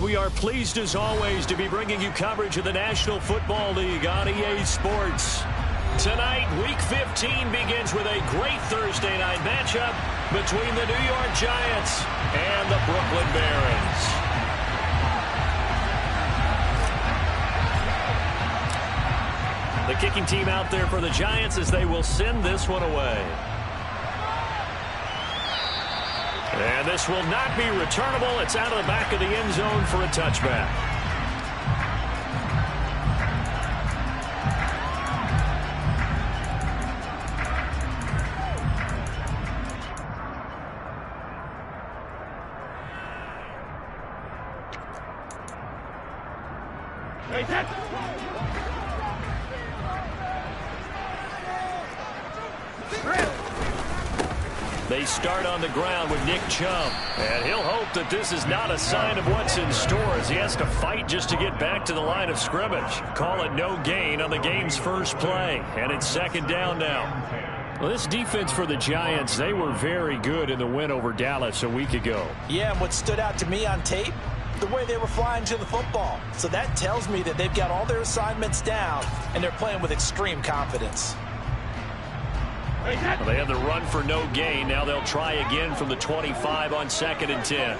we are pleased as always to be bringing you coverage of the National Football League on EA Sports. Tonight, Week 15 begins with a great Thursday night matchup between the New York Giants and the Brooklyn Barons. The kicking team out there for the Giants as they will send this one away. And this will not be returnable. It's out of the back of the end zone for a touchback. They start on the ground with Nick Chubb. And he'll hope that this is not a sign of what's in store as he has to fight just to get back to the line of scrimmage. Call it no gain on the game's first play. And it's second down now. Well, this defense for the Giants, they were very good in the win over Dallas a week ago. Yeah, and what stood out to me on tape, the way they were flying to the football. So that tells me that they've got all their assignments down and they're playing with extreme confidence. Well, they have the run for no gain. Now they'll try again from the 25 on 2nd and 10.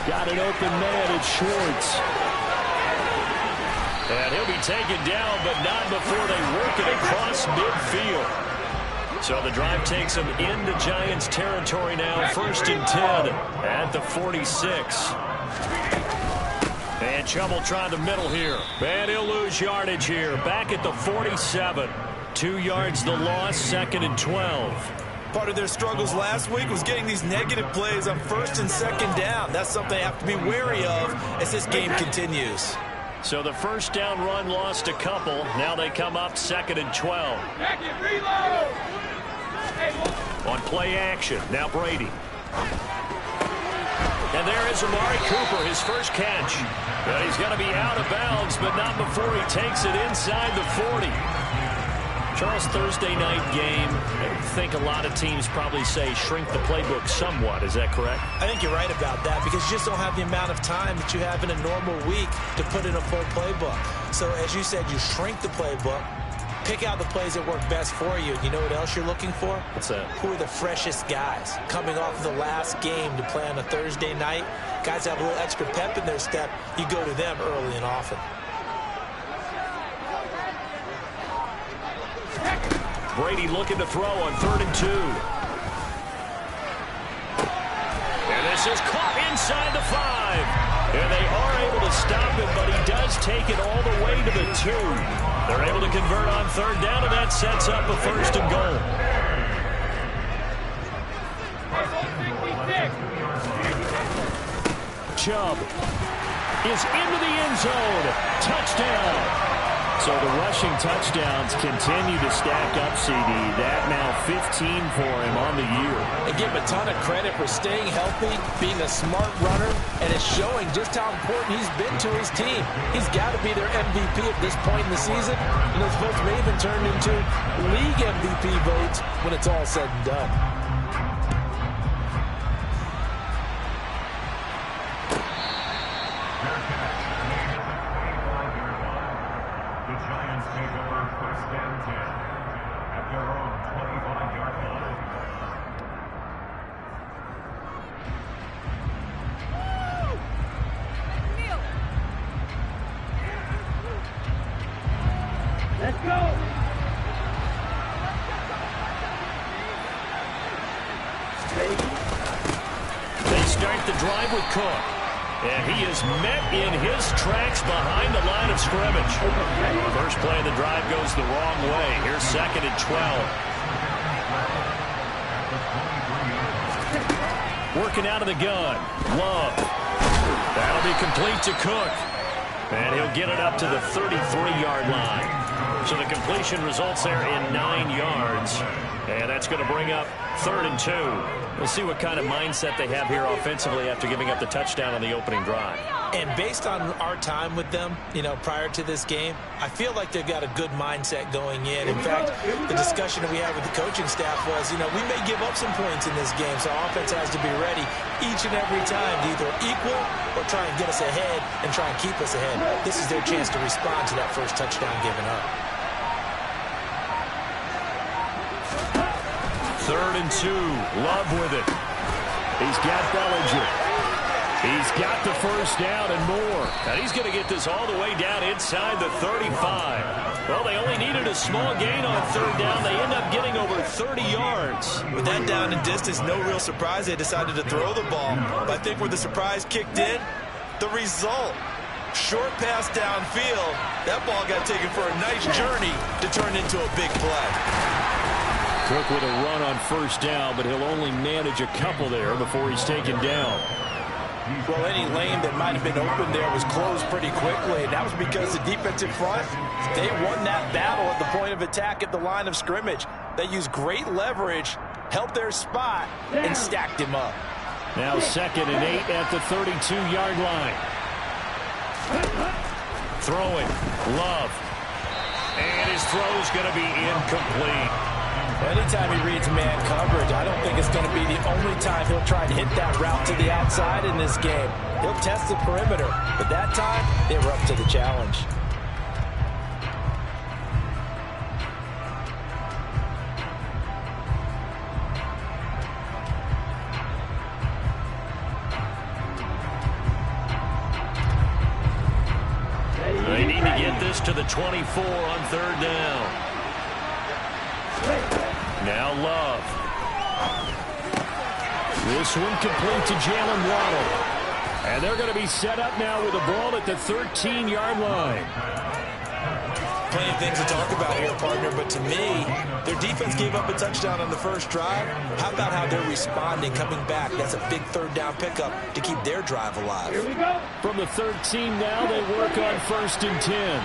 Got an open man. It's Schwartz. And he'll be taken down, but not before they work it across midfield. So the drive takes them into Giants territory now. 1st and 10 at the 46. And Chubb will try the middle here. And he'll lose yardage here. Back at the 47. 2 yards the loss, 2nd and 12. Part of their struggles last week was getting these negative plays on 1st and 2nd down. That's something they have to be wary of as this game continues. So the first down run lost a couple. Now they come up 2nd and 12. On play action, now Brady. And there is Amari Cooper, his first catch. But he's going to be out of bounds, but not before he takes it inside the 40. Charles, Thursday night game, I think a lot of teams probably say shrink the playbook somewhat. Is that correct? I think you're right about that because you just don't have the amount of time that you have in a normal week to put in a full playbook. So as you said, you shrink the playbook. Pick out the plays that work best for you. You know what else you're looking for? What's that? Who are the freshest guys coming off of the last game to play on a Thursday night? Guys have a little extra pep in their step. You go to them early and often. Brady looking to throw on 3rd and 2. And this is caught inside the 5. And they are able to stop him, but he does take it all the way to the 2. They're able to convert on 3rd down, and that sets up a 1st and goal. Chubb is into the end zone. Touchdown. So the rushing touchdowns continue to stack up, CD. That now 15 for him on the year. And give him a ton of credit for staying healthy, being a smart runner, and it's showing just how important he's been to his team. He's got to be their MVP at this point in the season, and those votes may even turn into league MVP votes when it's all said and done. And he is met in his tracks behind the line of scrimmage. First play of the drive goes the wrong way. Here's 2nd and 12. Working out of the gun. Love. That'll be complete to Cook. And he'll get it up to the 33-yard line. So the completion results there in 9 yards. And that's going to bring up 3rd and 2. We'll see what kind of mindset they have here offensively after giving up the touchdown on the opening drive. And based on our time with them, prior to this game, I feel like they've got a good mindset going in. In fact, the discussion that we had with the coaching staff was, we may give up some points in this game, so our offense has to be ready each and every time to either equal or try and get us ahead and try and keep us ahead. This is their chance to respond to that first touchdown given up. 3rd and 2. Love with it. He's got Bellinger. He's got the first down and more. And he's going to get this all the way down inside the 35. Well, they only needed a small gain on 3rd down. They end up getting over 30 yards. With that down and distance, no real surprise they decided to throw the ball. But I think where the surprise kicked in, the result. Short pass downfield. That ball got taken for a nice journey to turn into a big play. Cook with a run on 1st down, but he'll only manage a couple there before he's taken down. Well, any lane that might have been open there was closed pretty quickly, and that was because the defensive front, they won that battle at the point of attack at the line of scrimmage. They used great leverage, held their spot, and stacked him up. Now 2nd and 8 at the 32-yard line. Throwing, Love. And his throw's going to be incomplete. Anytime he reads man coverage, I don't think it's going to be the only time he'll try to hit that route to the outside in this game. He'll test the perimeter, but that time, they were up to the challenge. They need to get this to the 24 on 3rd down. Now Love. This one complete to Jalen Waddle. And they're going to be set up now with a ball at the 13-yard line. Plenty of things to talk about here, partner, but to me, their defense gave up a touchdown on the first drive. How about how they're responding, coming back? That's a big 3rd down pickup to keep their drive alive. Here we go. From the 13 now, they work on 1st and 10.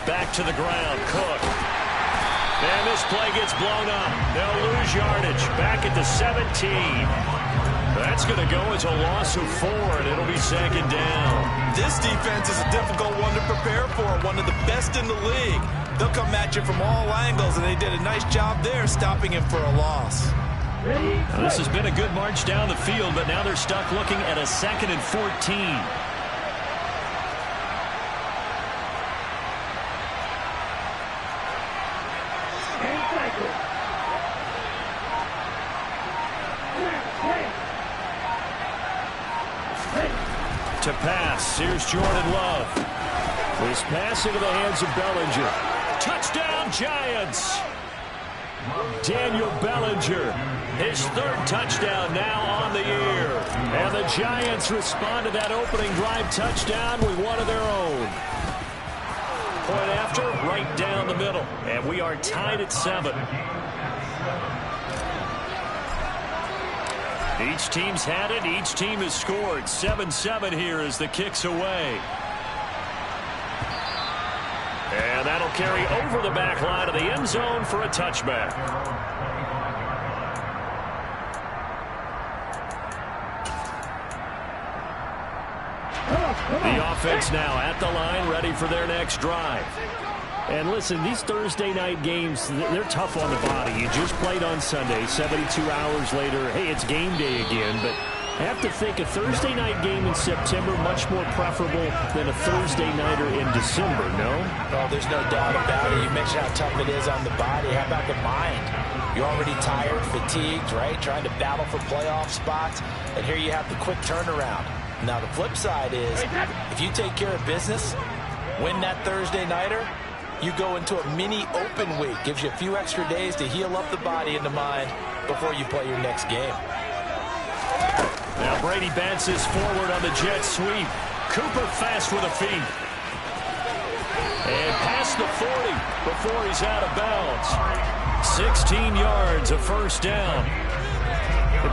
Back to the ground, Cook. And this play gets blown up. They'll lose yardage. Back at the 17. That's going to go as a loss of 4, and it'll be 2nd down. This defense is a difficult one to prepare for, one of the best in the league. They'll come at you from all angles, and they did a nice job there stopping him for a loss. Now, this has been a good march down the field, but now they're stuck looking at a 2nd and 14. To pass, here's Jordan Love. This pass into the hands of Bellinger. Touchdown, Giants! Daniel Bellinger, his 3rd touchdown now on the year. And the Giants respond to that opening drive touchdown with one of their own. Point after, right down the middle. And we are tied at 7. Each team's had it. Each team has scored. 7-7 here as the kick's away. And that'll carry over the back line of the end zone for a touchback. The offense now at the line, ready for their next drive. And listen, these Thursday night games, they're tough on the body. You just played on Sunday, 72 hours later, hey, it's game day again. But I have to think a Thursday night game in September much more preferable than a Thursday nighter in December, no? Well, there's no doubt about it. You mentioned how tough it is on the body. How about the mind? You're already tired, fatigued, right? Trying to battle for playoff spots. And here you have the quick turnaround. Now, the flip side is, if you take care of business, win that Thursday nighter, you go into a mini open week. Gives you a few extra days to heal up the body and the mind before you play your next game. Now Brady bounces forward on the jet sweep. Cooper fast with a feed. And past the 40 before he's out of bounds. 16 yards, a 1st down.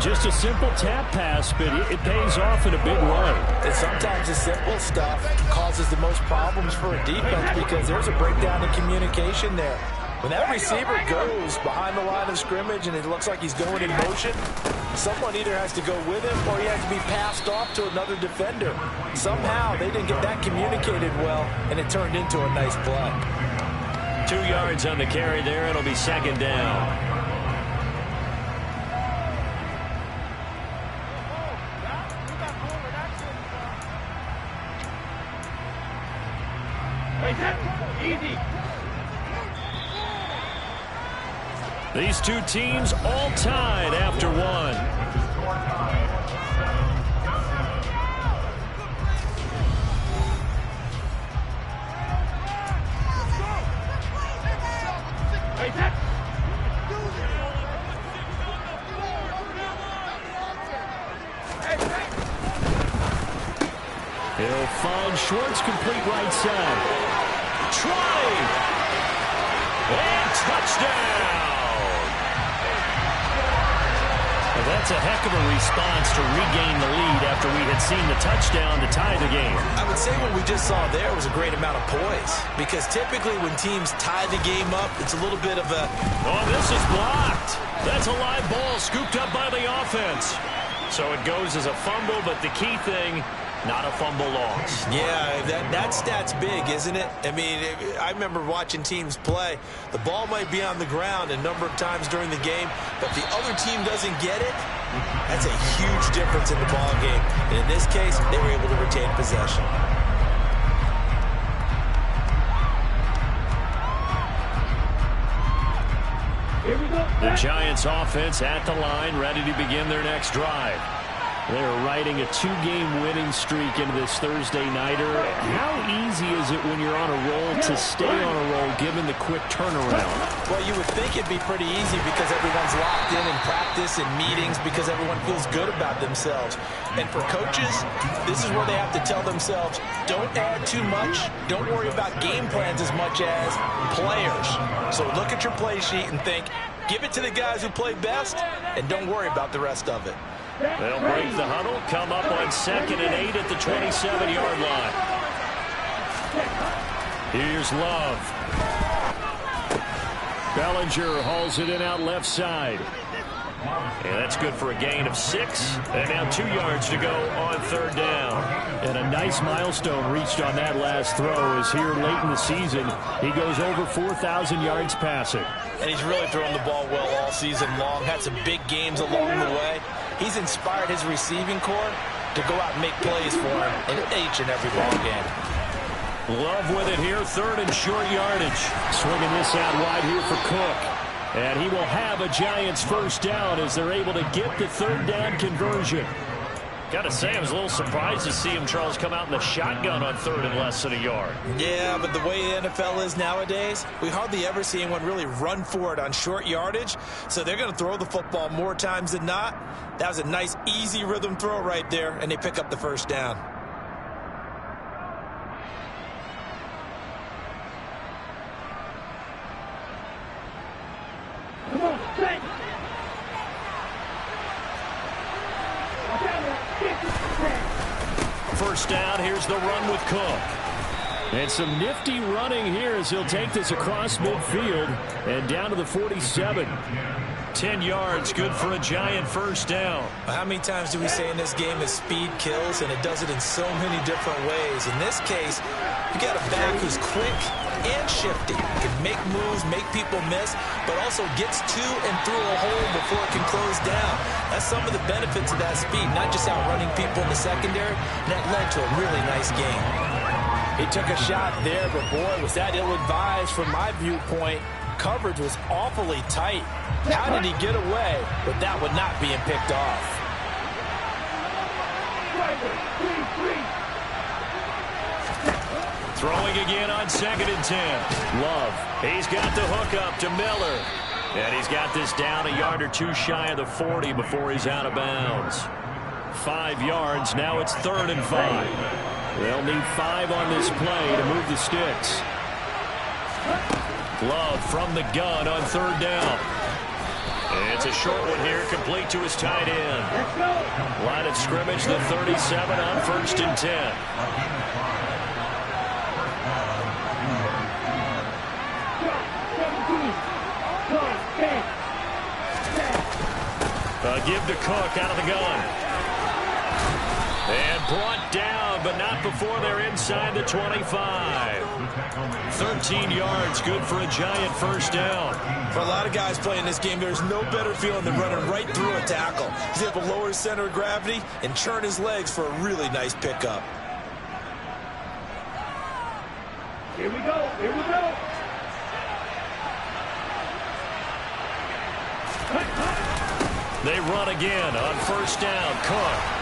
Just a simple tap pass, but it pays off in a big way. And sometimes the simple stuff causes the most problems for a defense because there's a breakdown in communication there. When that receiver goes behind the line of scrimmage and it looks like he's going in motion, someone either has to go with him or he has to be passed off to another defender. Somehow they didn't get that communicated well, and it turned into a nice play. 2 yards on the carry there. It'll be second down. These two teams all tied after one. He'll find Schwartz, complete right side. Trying. And touchdown. Well, that's a heck of a response to regain the lead after we had seen the touchdown to tie the game. I would say what we just saw there was a great amount of poise, because typically when teams tie the game up, it's a little bit of a... Oh, this is blocked. That's a live ball scooped up by the offense. So it goes as a fumble, but the key thing, not a fumble loss. Yeah, that stat's big, isn't it? I mean, I remember watching teams play. The ball might be on the ground a number of times during the game, but if the other team doesn't get it, that's a huge difference in the ball game. And in this case, they were able to retain possession. The Giants offense at the line, ready to begin their next drive. They're riding a 2-game winning streak into this Thursday nighter. How easy is it when you're on a roll to stay on a roll given the quick turnaround? Well, you would think it'd be pretty easy because everyone's locked in practice and meetings, because everyone feels good about themselves. And for coaches, this is where they have to tell themselves, don't add too much. Don't worry about game plans as much as players. So look at your play sheet and think, give it to the guys who play best, and don't worry about the rest of it. They'll break the huddle, come up on 2nd and 8 at the 27-yard line. Here's Love. Bellinger hauls it in out left side. And that's good for a gain of 6. And now 2 yards to go on 3rd down. And a nice milestone reached on that last throw, as here late in the season, he goes over 4,000 yards passing. And he's really thrown the ball well all season long. Had some big games along the way. He's inspired his receiving corps to go out and make plays for him in each and every ball game. Love with it here, 3rd and short yardage. Swinging this out wide here for Cook. And he will have a Giants first down as they're able to get the 3rd down conversion. Got to say, I was a little surprised to see him, Charles, come out in the shotgun on 3rd and less than a yard. Yeah, but the way the NFL is nowadays, we hardly ever see anyone really run for it on short yardage. So they're going to throw the football more times than not. That was a nice, easy rhythm throw right there, and they pick up the first down. First down, here's the run with Cook. And some nifty running here as he'll take this across midfield and down to the 47. 10 yards, good for a Giant first down. How many times do we say in this game that speed kills, and it does it in so many different ways? In this case, you got a back who's quick and shifty. Can make moves, make people miss, but also gets to and through a hole before it can close down. That's some of the benefits of that speed, not just outrunning people in the secondary, and that led to a really nice game. He took a shot there, but boy, was that ill-advised from my viewpoint. Coverage was awfully tight. How did he get away with that one not being picked off? Throwing again on 2nd and 10. Love. He's got the hook up to Miller. And he's got this down a yard or two shy of the 40 before he's out of bounds. 5 yards. Now it's 3rd and 5. They'll need 5 on this play to move the sticks. Love from the gun on 3rd down. And it's a short one here, complete to his tight end. Line of scrimmage, the 37 on 1st and 10. give to Cook out of the gun. And brought down, but not before they're inside the 25. 13 yards, good for a Giant first down. For a lot of guys playing this game, there's no better feeling than running right through a tackle. He's able to lower his center of gravity and churn his legs for a really nice pickup. Here we go. Here we go. They run again on first down. Cook.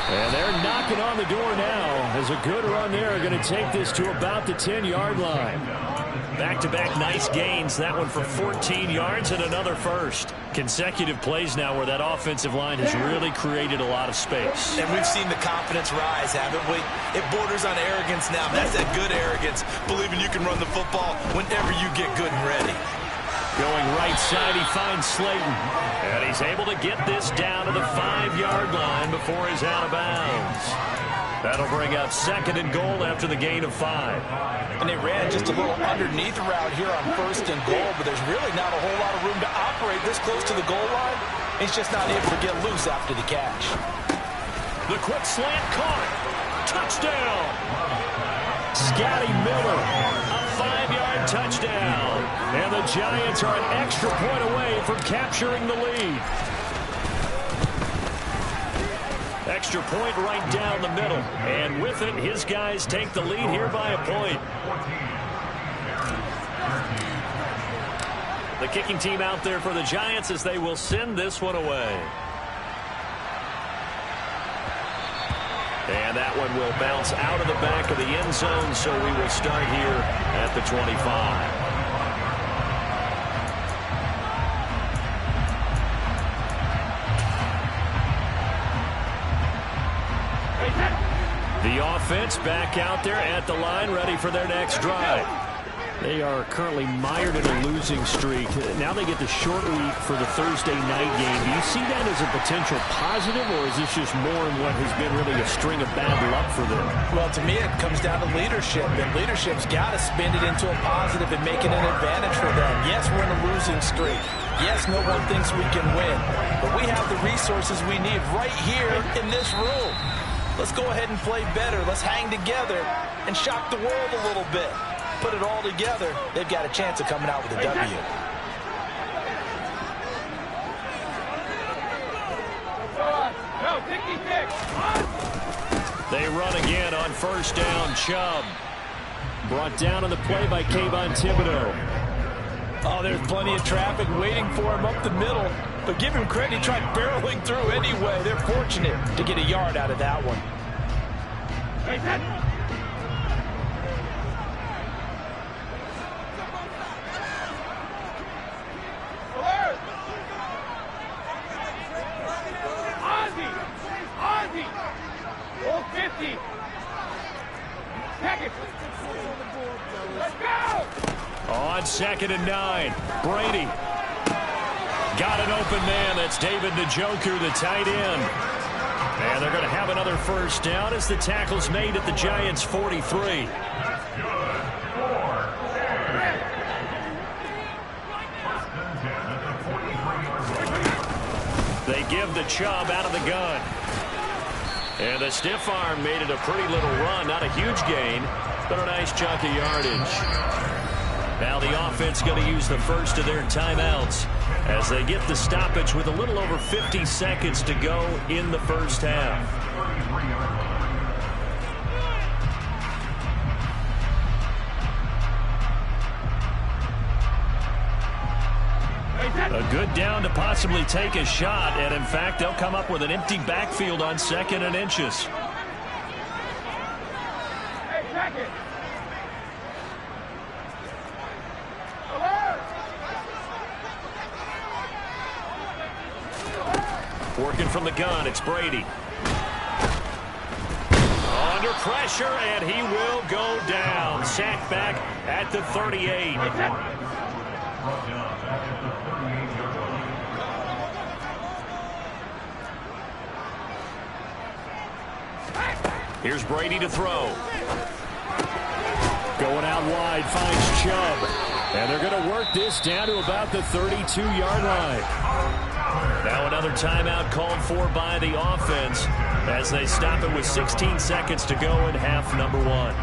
And they're knocking on the door now as a good run there. Going to take this to about the 10-yard line. Back-to-back nice gains. That one for 14 yards and another first. Consecutive plays now where that offensive line has really created a lot of space. And we've seen the confidence rise, haven't we? It borders on arrogance now. That's that good arrogance, believing you can run the football whenever you get good and ready. Going right side, he finds Slayton. And he's able to get this down to the 5-yard line before he's out of bounds. That'll bring up 2nd and goal after the gain of 5. And they ran just a little underneath route here on 1st and goal, but there's really not a whole lot of room to operate this close to the goal line. He's just not able to get loose after the catch. The quick slant caught. Touchdown. Scotty Miller, a 5-yard touchdown. And the Giants are an extra point away from capturing the lead. Extra point right down the middle. And with it, his guys take the lead here by a point. The kicking team out there for the Giants as they will send this one away. And that one will bounce out of the back of the end zone, so we will start here at the 25. The offense back out there at the line, ready for their next drive. They are currently mired in a losing streak. Now they get the short week for the Thursday night game. Do you see that as a potential positive, or is this just more in what has been really a string of bad luck for them? Well, to me, it comes down to leadership, and leadership's got to spin it into a positive and make it an advantage for them. Yes, we're in a losing streak. Yes, no one thinks we can win, but we have the resources we need right here in this room. Let's go ahead and play better. Let's hang together and shock the world a little bit. Put it all together, they've got a chance of coming out with a W. They run again on first down. Chubb brought down on the play by Kayvon Thibodeau. Oh, there's plenty of traffic waiting for him up the middle. But give him credit, he tried barreling through anyway. They're fortunate to get a yard out of that one. On 2nd and 9, Brady got an open man. That's David Njoku, the tight end. And they're going to have another first down as the tackle's made at the Giants' 43. They give the Chubb out of the gun. And the stiff arm made it a pretty little run. Not a huge gain, but a nice chunk of yardage. Now the offense going to use the first of their timeouts as they get the stoppage with a little over 50 seconds to go in the first half. A good down to possibly take a shot, and in fact, they'll come up with an empty backfield on 2nd and inches. Working from the gun, it's Brady. Under pressure, and he will go down. Sacked back at the 38. Here's Brady to throw. Going out wide, finds Chubb. And they're going to work this down to about the 32-yard line. Now another timeout called for by the offense as they stop it with 16 seconds to go in half number one.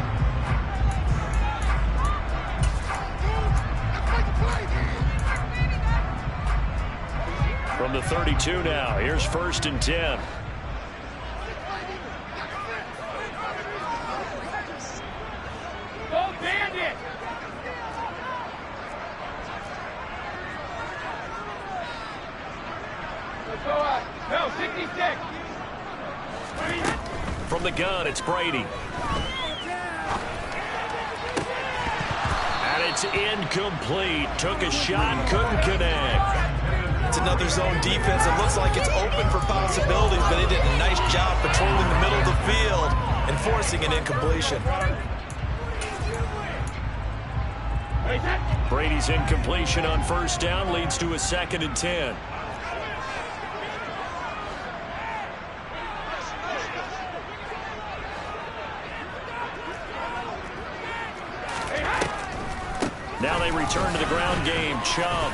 From the 32 now, here's 1st and 10. Go Bandit! Let's go out. No, 66. From the gun, it's Brady. And it's incomplete. Took a shot, couldn't connect. It's another zone defense. It looks like it's open for possibilities, but they did a nice job patrolling the middle of the field and forcing an incompletion. Brady's incompletion on 1st down leads to a 2nd and 10. Now they return to the ground game. Chubb.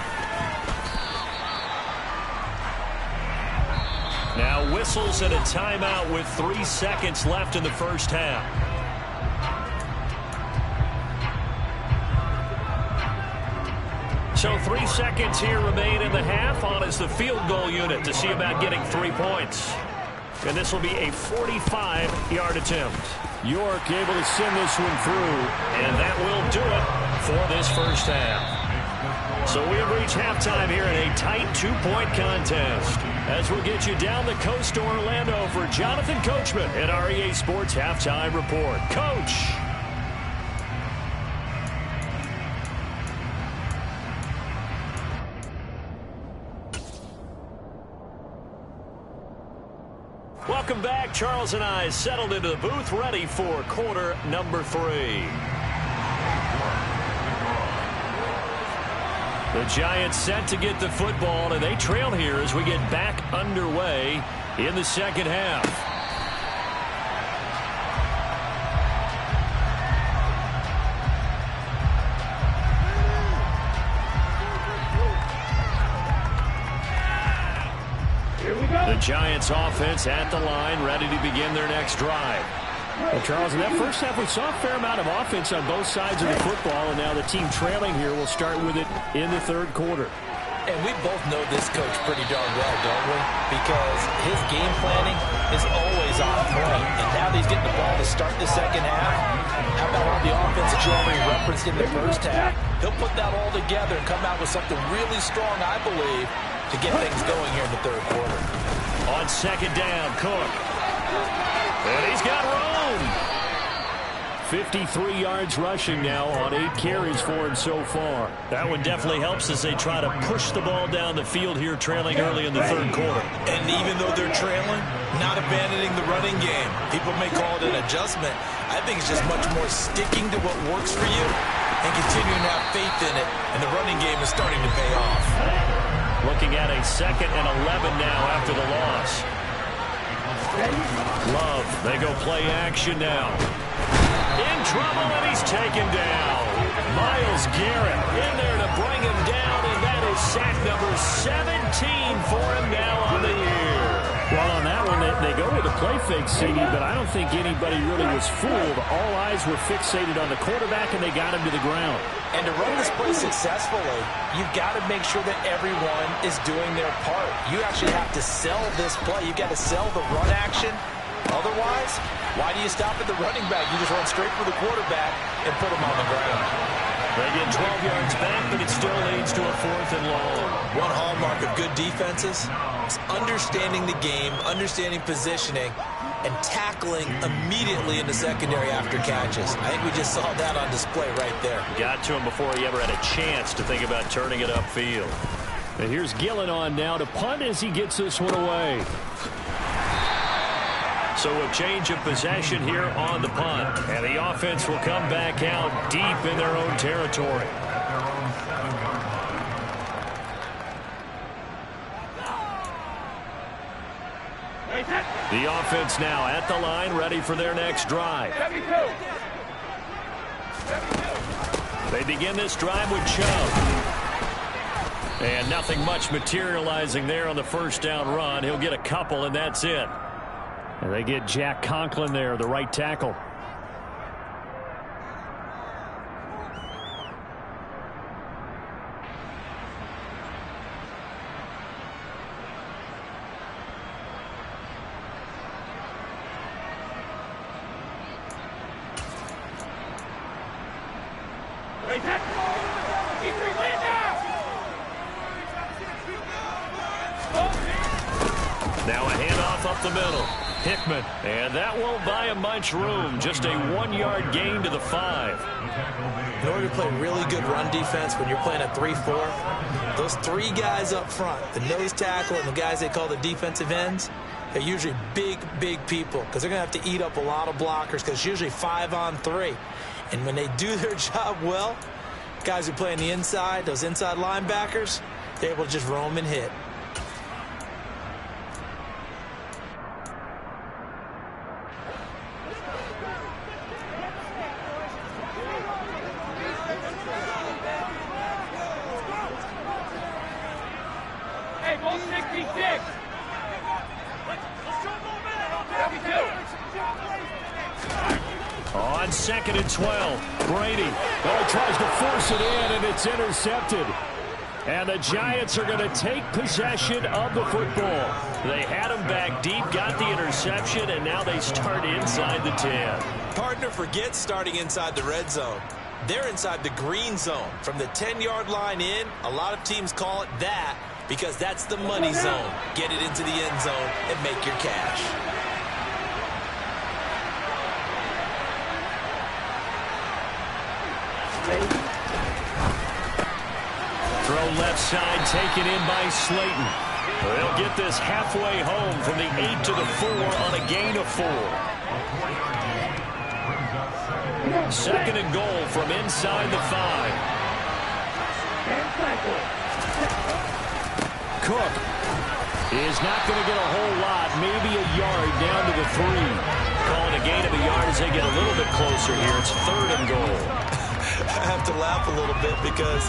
Now whistles and a timeout with 3 seconds left in the 1st half. So 3 seconds here remain in the half. On is the field goal unit to see about getting 3 points. And this will be a 45-yard attempt. York able to send this one through, and that will do it for this 1st half. So we have reached halftime here in a tight 2-point contest. As we'll get you down the coast to Orlando for Jonathan Coachman at our EA Sports Halftime Report. Coach. Welcome back. Charles and I settled into the booth, ready for quarter number 3. The Giants set to get the football, and they trail here as we get back underway in the 2nd half. The Giants offense at the line, ready to begin their next drive. Well, Charles, in that 1st half, we saw a fair amount of offense on both sides of the football, and now the team trailing here will start with it in the 3rd quarter. And we both know this coach pretty darn well, don't we? Because his game planning is always on point. And now that he's getting the ball to start the 2nd half, how about all the offense that you already referenced in the 1st half? He'll put that all together and come out with something really strong, I believe, to get things going here in the 3rd quarter. On 2nd down, Cook. And he's got room. 53 yards rushing now on 8 carries for him so far. That one definitely helps as they try to push the ball down the field here, trailing early in the 3rd quarter. And even though they're trailing, not abandoning the running game. People may call it an adjustment. I think it's just much more sticking to what works for you and continuing to have faith in it. And the running game is starting to pay off. Looking at a 2nd and 11 now after the loss. Love, they go play action now. In trouble, and he's taken down. Myles Garrett in there to bring him down, and that is sack number 17 for him now on the year. Well, on that one, they go with a play fake, CD, but I don't think anybody really was fooled. All eyes were fixated on the quarterback, and they got him to the ground. And to run this play successfully, you've got to make sure that everyone is doing their part. You actually have to sell this play. You've got to sell the run action. Otherwise, why do you stop at the running back? You just run straight for the quarterback and put him on the ground. They get 12 yards back, but it still leads to a 4th and long. One hallmark of good defenses is understanding the game, understanding positioning, and tackling immediately in the secondary after catches. I think we just saw that on display right there. Got to him before he ever had a chance to think about turning it upfield. And here's Gillen on now to punt as he gets this one away. So a change of possession here on the punt. And the offense will come back out deep in their own territory. The offense now at the line, ready for their next drive. They begin this drive with Chubb. And nothing much materializing there on the first down run. He'll get a couple, and that's it. And they get Jack Conklin there, the right tackle. Now a handoff up the middle. Hickman, and that won't buy him much room. Just a 1-yard gain to the 5. In order to play really good run defense when you're playing a 3-4, those 3 guys up front, the nose tackle and the guys they call the defensive ends, they're usually big people because they're going to have to eat up a lot of blockers because it's usually 5-on-3. And when they do their job well, guys who play on the inside, those inside linebackers, they're able to just roam and hit. Hey, ball 66. On 2nd and 12, Brady tries to force it in, and it's intercepted. And the Giants are going to take possession of the football. They had him back deep, got the interception, and now they start inside the 10. Partner forgets starting inside the red zone. They're inside the green zone. From the 10-yard line in, a lot of teams call it that because that's the money zone. Get it into the end zone and make your cash. Throw left side, taken in by Slayton. They'll get this halfway home from the 8 to the 4 on a gain of 4. 2nd and goal from inside the 5. Cook is not going to get a whole lot, maybe a yard down to the 3. Calling a gain of a yard as they get a little bit closer here. It's 3rd and goal. I have to laugh a little bit because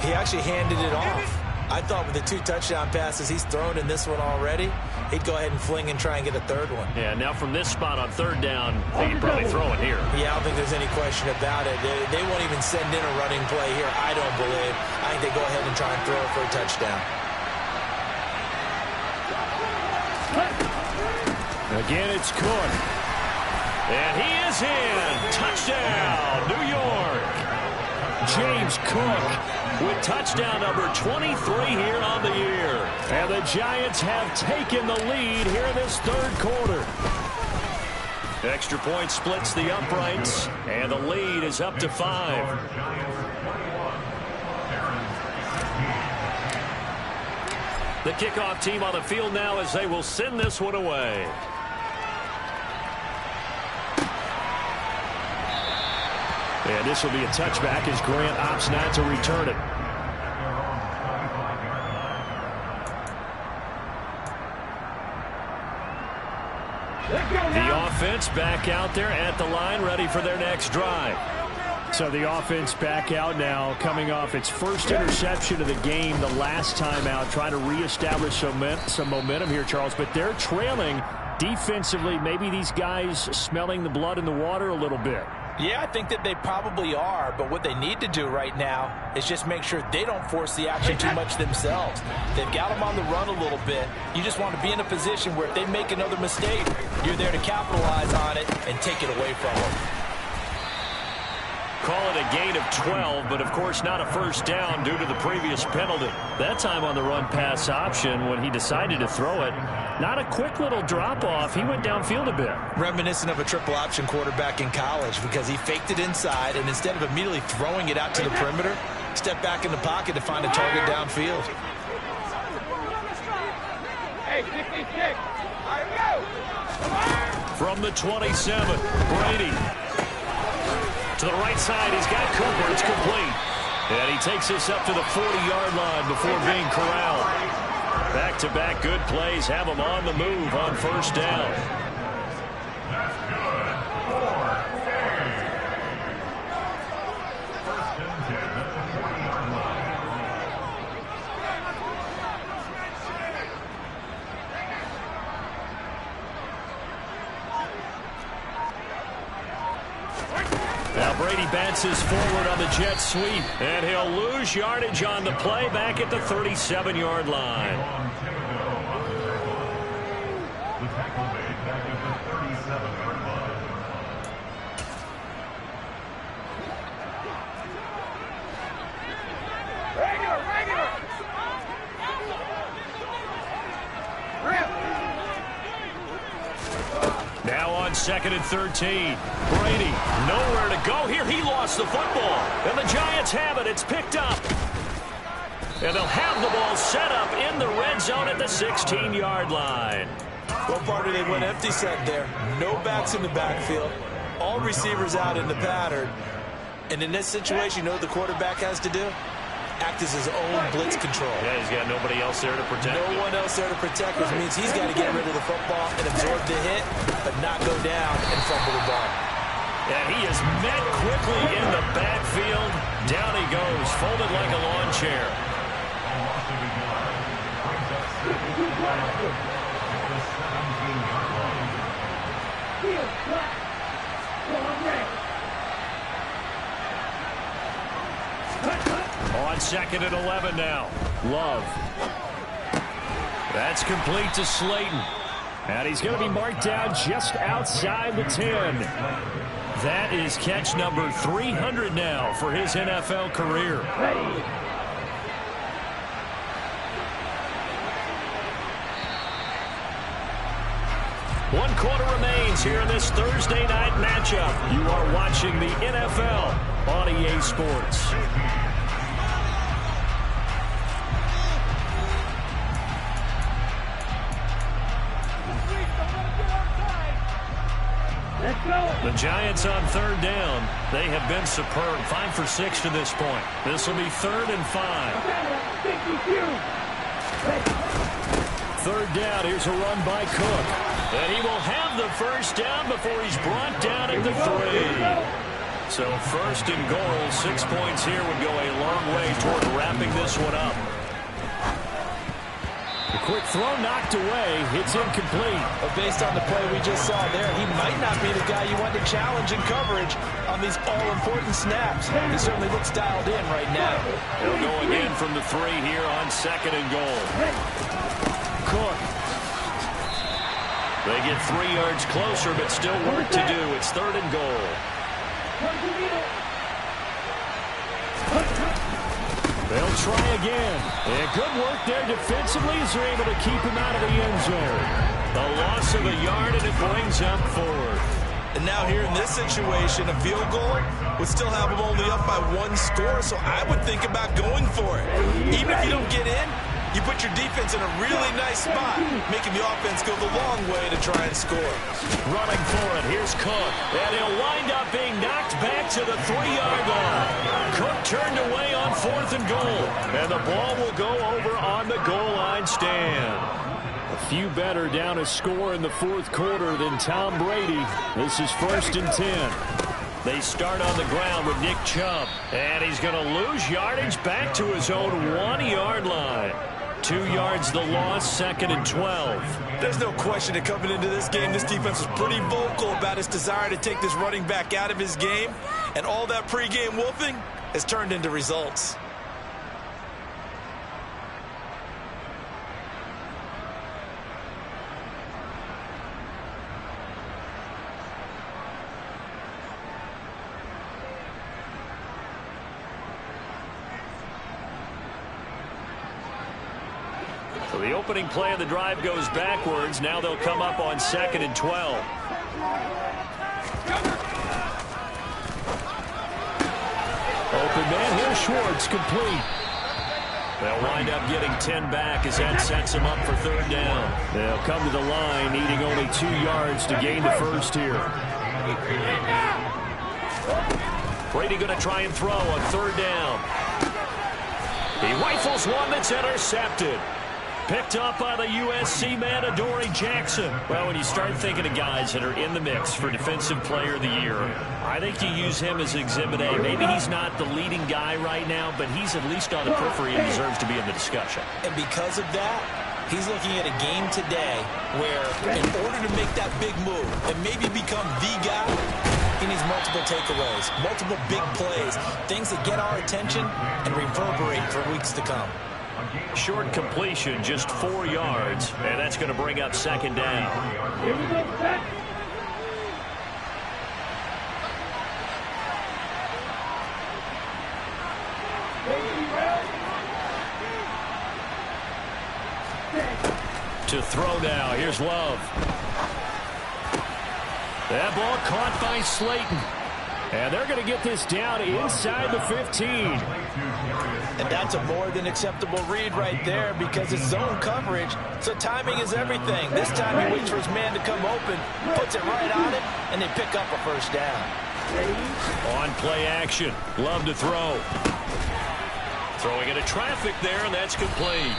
he actually handed it off. I thought with the 2 touchdown passes he's thrown in this one already, he'd go ahead and fling and try and get a 3rd one. Yeah, now from this spot on 3rd down, they can probably throw it here. Yeah, I don't think there's any question about it. They won't even send in a running play here, I don't believe. I think they go ahead and try and throw it for a touchdown. Again, it's Cook. And he is in. Touchdown, New York. James Cook with touchdown number 23 here on the year. And the Giants have taken the lead here in this 3rd quarter. Extra point splits the uprights, and the lead is up to 5. The kickoff team on the field now as they will send this one away. And this will be a touchback as Grant opts not to return it. The offense back out there at the line, ready for their next drive. So the offense back out now, coming off its first interception of the game the last time out, trying to reestablish some momentum here, Charles. But they're trailing defensively. Maybe these guys smelling the blood in the water a little bit. Yeah, I think that they probably are, but what they need to do right now is just make sure they don't force the action too much themselves. They've got them on the run a little bit. You just want to be in a position where if they make another mistake, you're there to capitalize on it and take it away from them. Call it a gain of 12, but of course not a first down due to the previous penalty. That time on the run pass option when he decided to throw it. Not a quick little drop-off. He went downfield a bit. Reminiscent of a triple option quarterback in college because he faked it inside, and instead of immediately throwing it out to the perimeter, stepped back in the pocket to find a target downfield. Hey, 66. All right, go. From the 27, Brady. To the right side, he's got Cooper. It's complete. And he takes this up to the 40-yard line before being corralled. Back-to-back good plays have him on the move on first down. Now Brady bounces forward on the jet sweep, and he'll lose yardage on the play back at the 37-yard line. The tackle made back at the 37-yard line. Regular. Now on 2nd and 13. Brady, nowhere to go here. He lost the football. And the Giants have it. It's picked up. And they'll have the ball set up in the red zone at the 16-yard line. Well, partner, they went empty set there. No backs in the backfield. All receivers out in the pattern. And in this situation, you know what the quarterback has to do? Act as his own blitz control. Yeah, he's got nobody else there to protect. No one else there to protect, which means he's got to get rid of the football and absorb the hit, but not go down and fumble the ball. And he is met quickly in the backfield. Down he goes, folded like a lawn chair. On 2nd and 11 now. Love. That's complete to Slayton. And he's going to be marked down just outside the 10. That is catch number 300 now for his NFL career. One quarter remains here in this Thursday night matchup. You are watching the NFL on EA Sports. The Giants on 3rd down. They have been superb. 5 for 6 to this point. This will be 3rd and 5. 3rd down. Here's a run by Cook. And he will have the first down before he's brought down at the 3. So 1st and goal. 6 points here would go a long way toward wrapping this one up. The quick throw knocked away. It's incomplete. But based on the play we just saw there, he might not be the guy you want to challenge in coverage on these all-important snaps. He certainly looks dialed in right now. They'll go again from the 3 here on 2nd and goal. Cook. They get 3 yards closer, but still work to do. It's 3rd and goal. They'll try again. And good work there defensively as they're able to keep him out of the end zone. The loss of a yard, and it brings up 4th. And now here in this situation, a field goal would still have them only up by 1 score, so I would think about going for it. Even if you don't get in, you put your defense in a really nice spot, making the offense go the long way to try and score. Running for it, here's Cook. And he'll wind up being knocked back to the 3-yard line. Cook turned away on 4th and goal. And the ball will go over on the goal line stand. A few better down a score in the 4th quarter than Tom Brady. This is 1st and 10. They start on the ground with Nick Chubb. And he's going to lose yardage back to his own 1-yard line. 2 yards the loss, 2nd and 12. There's no question that coming into this game, this defense was pretty vocal about its desire to take this running back out of his game. And all that pregame wolfing has turned into results. So the opening play of the drive goes backwards. Now they'll come up on 2nd and 12. Open man here, Schwartz, complete. They'll wind up getting 10 back as that sets them up for 3rd down. They'll come to the line, needing only 2 yards to gain the first here. Brady going to try and throw on 3rd down. He rifles one that's intercepted. Picked up by the USC man, Adoree Jackson. Well, when you start thinking of guys that are in the mix for Defensive Player of the Year, I think you use him as Exhibit A. Maybe he's not the leading guy right now, but he's at least on the periphery and deserves to be in the discussion. And because of that, he's looking at a game today where, in order to make that big move and maybe become the guy, He needs multiple takeaways, multiple big plays, things that get our attention and reverberate for weeks to come. Short completion, just 4 yards, and that's going to bring up second down. Here we go, set. To throw now, here's Love. That ball caught by Slayton. And they're going to get this down inside the 15. And that's a more than acceptable read right there because it's zone coverage, so timing is everything. This time he waits for his man to come open, puts it right on him, and they pick up a first down. On play action, Love to throw. Throwing into traffic there, and that's complete.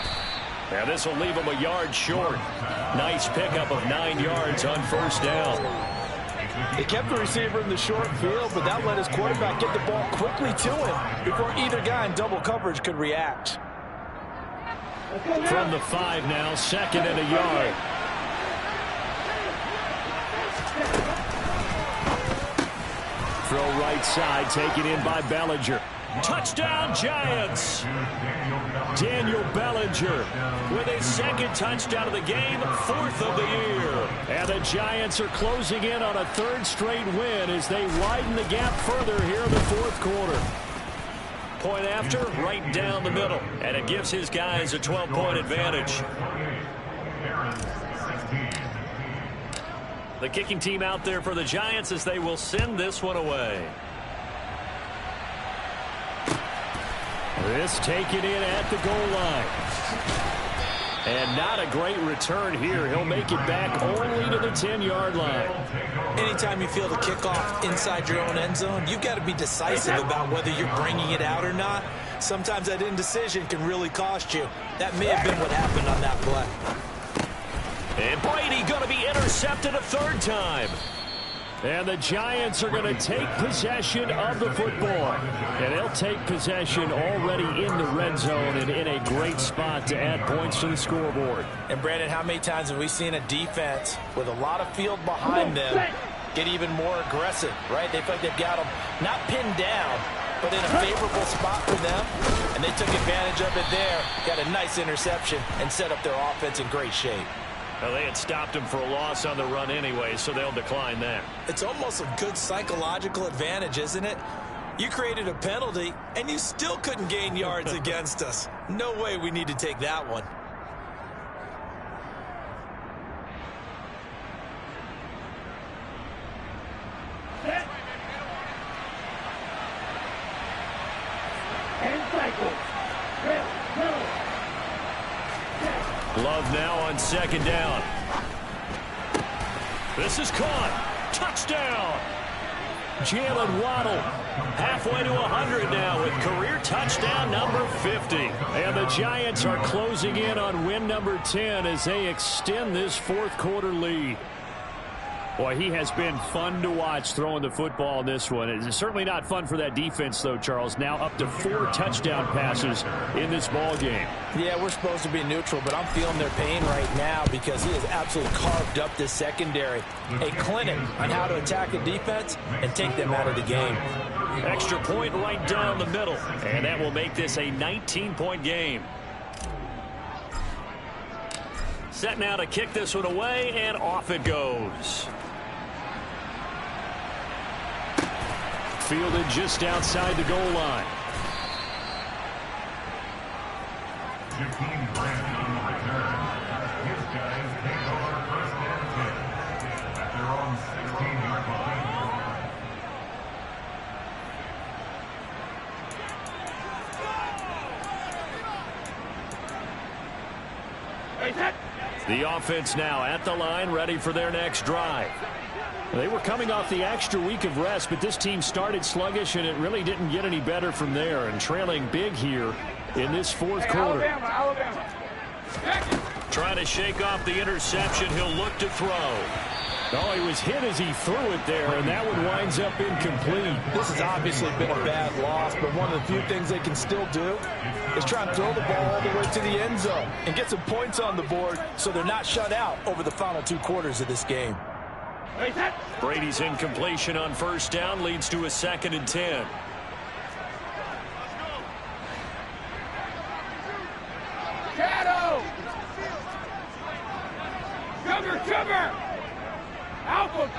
Now this will leave him a yard short. Nice pickup of 9 yards on first down. They kept the receiver in the short field, but that let his quarterback get the ball quickly to him before either guy in double coverage could react. From the 5 now, second and a yard. Throw right side, taken in by Bellinger. Touchdown, Giants! Daniel Bellinger with his second touchdown of the game, 4th of the year. And the Giants are closing in on a 3rd straight win as they widen the gap further here in the 4th quarter. Point after, right down the middle. And it gives his guys a 12-point advantage. The kicking team out there for the Giants as they will send this one away. This taken in at the goal line. And not a great return here. He'll make it back only to the 10-yard line. Anytime you feel the kickoff inside your own end zone, you've got to be decisive about whether you're bringing it out or not. Sometimes that indecision can really cost you. That may have been what happened on that play. And Brady going to be intercepted a 3rd time. And the Giants are going to take possession of the football. And they'll take possession already in the red zone and in a great spot to add points to the scoreboard. And, Brandon, how many times have we seen a defense with a lot of field behind them get even more aggressive, right? They feel like they've got them not pinned down, but in a favorable spot for them. And they took advantage of it there, got a nice interception, and set up their offense in great shape. Well, they had stopped him for a loss on the run anyway, so they'll decline that. It's almost a good psychological advantage, isn't it? You created a penalty, and you still couldn't gain yards against us. No way we need to take that one. Love now on 2nd down. This is caught. Touchdown. Jalen Waddle halfway to 100 now with career touchdown number 50. And the Giants are closing in on win number 10 as they extend this 4th quarter lead. Boy, he has been fun to watch throwing the football in this one. It's certainly not fun for that defense, though, Charles. Now up to 4 touchdown passes in this ball game. Yeah, we're supposed to be neutral, but I'm feeling their pain right now because he has absolutely carved up this secondary. A clinic on how to attack a defense and take them out of the game. Extra point right down the middle, and that will make this a 19-point game. Set now to kick this one away, and off it goes. Fielded just outside the goal line. Jakeem Grant on the return. His guys take over 1st and 10 at their own 16-yard line. The offense now at the line, ready for their next drive. They were coming off the extra week of rest, but this team started sluggish, and it really didn't get any better from there, and trailing big here in this 4th quarter. Alabama. Trying to shake off the interception. He'll look to throw. Oh, he was hit as he threw it there, and that one winds up incomplete. This has obviously been a bad loss, but one of the few things they can still do is try and throw the ball all the way to the end zone and get some points on the board so they're not shut out over the final 2 quarters of this game. Brady's incompletion on first down leads to a 2nd and 10. Shadow! Cover! Alpha!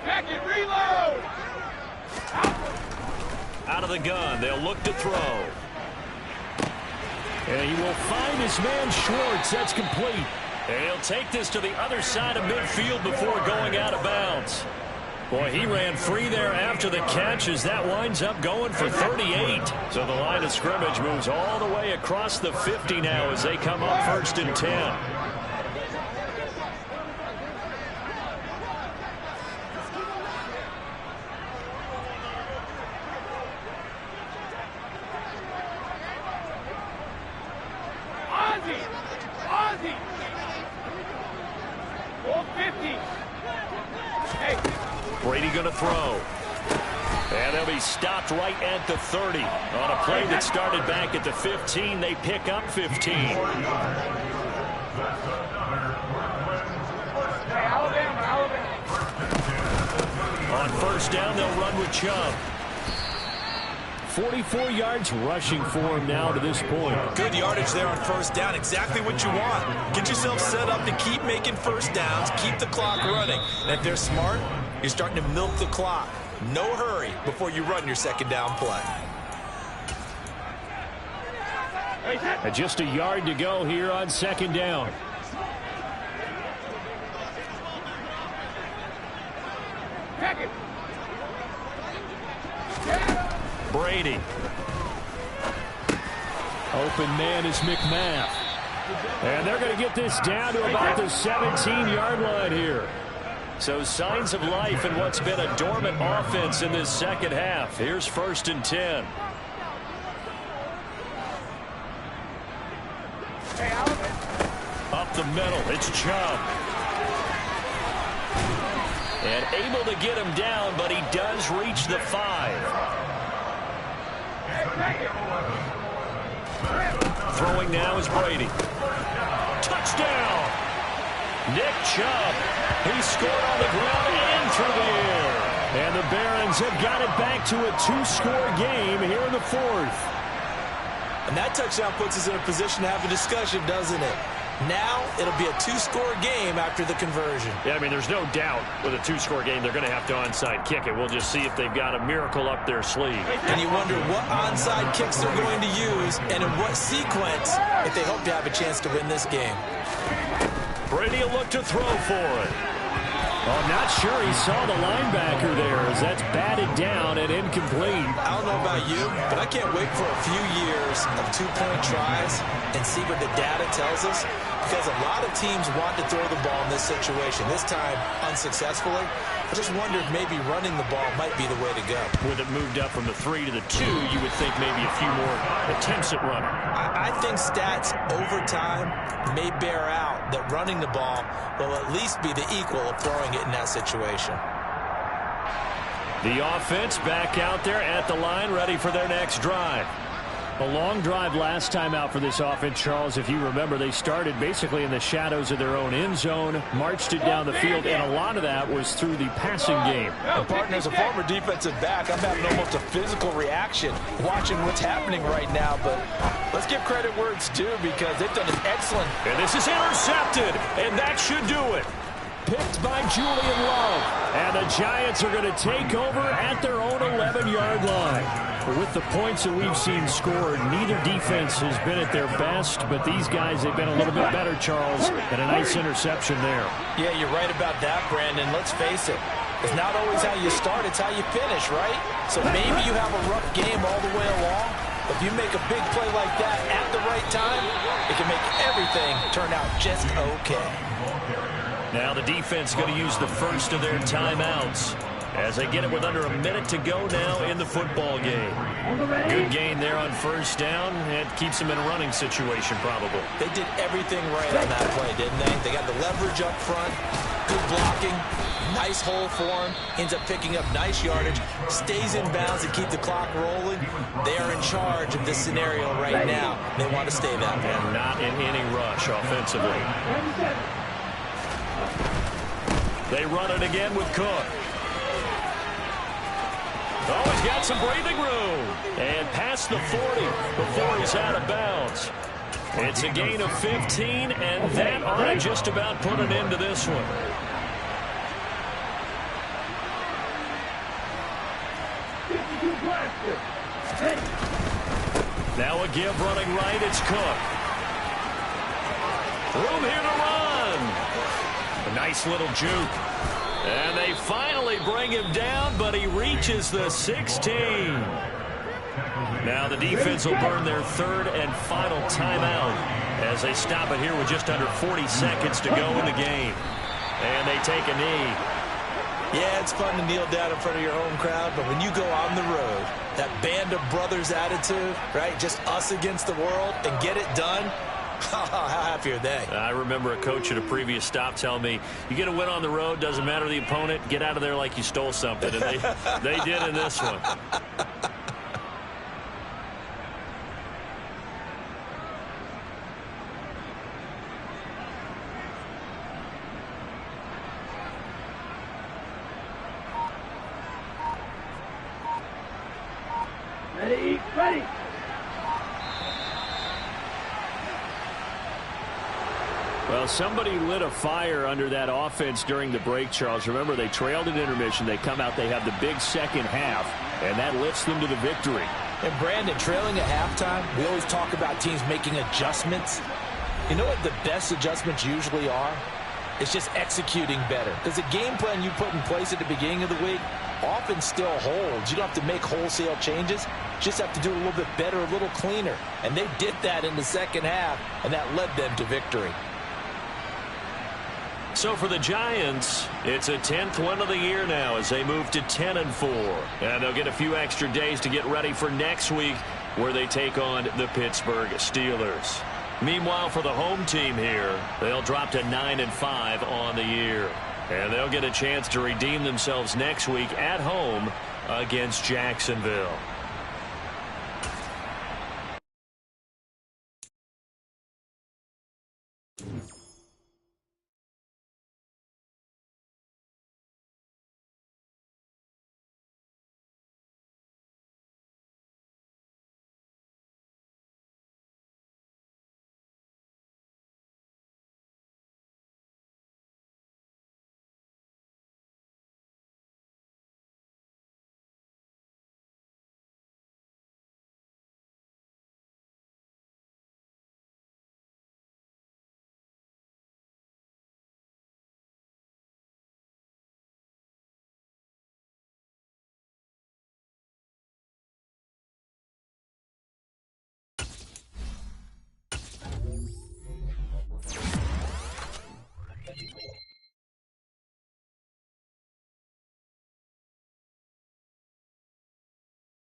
Back and reload! Alpha! Out of the gun, they'll look to throw. And he will find his man Schwartz. That's complete. And he'll take this to the other side of midfield before going out of bounds. Boy, he ran free there after the catch as that winds up going for 38. So the line of scrimmage moves all the way across the 50 now as they come up 1st and 10. Ozzy! 450! Hey! Brady going to throw. And they'll be stopped right at the 30. On a play that started back at the 15, they pick up 15. On first down, they'll run with Chubb. 44 yards rushing for him now to this point. Good yardage there on first down. Exactly what you want. Get yourself set up to keep making first downs, keep the clock running. And if they're smart, you're starting to milk the clock. No hurry before you run your 2nd down play. And just a yard to go here on 2nd down. Brady. Open man is McMath. And they're going to get this down to about the 17-yard line here. So signs of life in what's been a dormant offense in this second half. Here's 1st and 10. Up the middle, it's Chubb. And able to get him down, but he does reach the 5. Throwing now is Brady. Touchdown! Nick Chubb. He scored on the ground and through the air. And the Barons have got it back to a 2-score game here in the 4th. And that touchdown puts us in a position to have a discussion, doesn't it? Now it'll be a 2-score game after the conversion. Yeah, I mean, there's no doubt with a 2-score game they're going to have to onside kick it. We'll just see if they've got a miracle up their sleeve. And you wonder what onside kicks they're going to use and in what sequence if they hope to have a chance to win this game. Brady will look to throw for it. Oh, not sure he saw the linebacker there as that's batted down and incomplete. I don't know about you, but I can't wait for a few years of 2-point tries and see what the data tells us, because a lot of teams want to throw the ball in this situation, this time unsuccessfully. I just wonder if maybe running the ball might be the way to go. With it moved up from the 3 to the 2, you would think maybe a few more attempts at running. I think stats over time may bear out that running the ball will at least be the equal of throwing it in that situation. The offense back out there at the line, ready for their next drive. A long drive last time out for this offense, Charles. If you remember, they started basically in the shadows of their own end zone, marched it down the field, and a lot of that was through the passing game. And partner, as a former defensive back, I'm having almost a physical reaction watching what's happening right now. But let's give credit where it's due, because they've done an excellent. And this is intercepted, and that should do it. Picked by Julian Love. And the Giants are going to take over at their own 11-yard line. With the points that we've seen scored, neither defense has been at their best, but these guys have been a little bit better, Charles, and a nice interception there. Yeah, you're right about that, Brandon. Let's face it. It's not always how you start, it's how you finish, right? So maybe you have a rough game all the way along, but if you make a big play like that at the right time, it can make everything turn out just okay. Now the defense going to use the first of their timeouts as they get it with under a minute to go now in the football game. Good gain there on first down. It keeps them in a running situation probably. They did everything right on that play, didn't they? They got the leverage up front, good blocking, nice hole for him, ends up picking up nice yardage, stays in bounds to keep the clock rolling. They are in charge of this scenario right now. They want to stay that way. And not in any rush offensively. They run it again with Cook. Oh, he's got some breathing room. And past the 40 before he's out of bounds. It's a gain of 15, and that ought to just about put an end to this one. Now a give running right, it's Cook. Room here to run. A nice little juke. And they finally bring him down, but he reaches the 16. Now the defense will burn their third and final timeout as they stop it here with just under 40 seconds to go in the game. And they take a knee. Yeah, it's fun to kneel down in front of your home crowd, but when you go on the road, that band of brothers attitude, right, just us against the world, and get it done, how happy are they? I remember a coach at a previous stop telling me, you get a win on the road, doesn't matter the opponent, get out of there like you stole something. And they did in this one. Ready, ready. Well, somebody lit a fire under that offense during the break, Charles. Remember, they trailed at intermission. They come out, they have the big second half, and that lifts them to the victory. And Brandon, trailing at halftime, we always talk about teams making adjustments. You know what the best adjustments usually are? It's just executing better. Because the game plan you put in place at the beginning of the week often still holds. You don't have to make wholesale changes. You just have to do it a little bit better, a little cleaner. And they did that in the second half, and that led them to victory. So for the Giants, it's a 10th win of the year now as they move to 10-4. And they'll get a few extra days to get ready for next week where they take on the Pittsburgh Steelers. Meanwhile, for the home team here, they'll drop to 9-5 on the year. And they'll get a chance to redeem themselves next week at home against Jacksonville.